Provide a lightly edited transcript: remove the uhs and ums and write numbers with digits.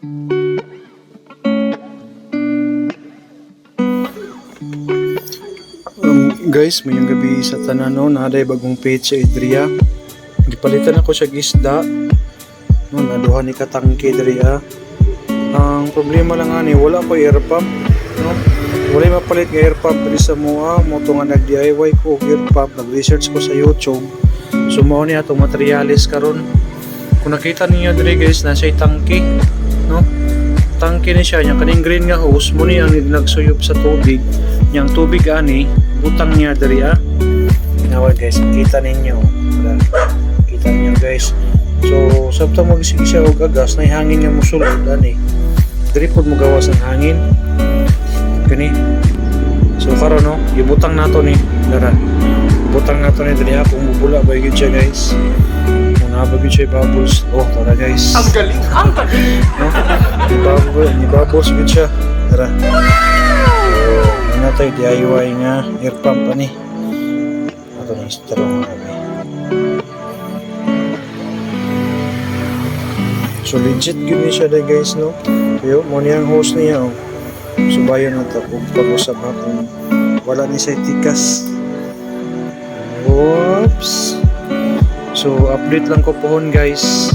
Guys, mayong gabi sa tanan no, naday bagong page sa Idria. Gipalitan ako siya gisda. No, naduha ni katangke Idria. Ang problema lang ani, wala pa air pump, no. Wala mapalit nga air pump diri sa mua, mo to nga nag-DIY ko og air pump, nag-research ko sa YouTube. So mao ni atong materialis karon. Kung nakita niyo diri guys, nasa tangke, no. Tangke ni siya, yung kaning green nga hose mo ni ang nagsuyop sa tubig. Yang tubig ani butang niya diri Nawal guys, kita ninyo. Kita ninyo guys. So sabtang magisig siya og agas na hangin nga mosulod ani. Diri pod mo gawas ang hangin. Kani. So karon no, gibutang nato ni dara. Butang nato ni diri kung mubula ba gyud siya guys. Kung nabagyo siya bubbles. Oh, tara guys. Ang galing, ang galing. No? Ni bubbles gyud siya. Tara. Natay DIY nga air pump ani. Ato ni strong kami. So legit gyud ni siya dai guys no. Yo mo niyang hose niya oh. Subayon na ta kung pag-usap ha kung wala ni sa tikas. Oops. So update lang ko pohon guys.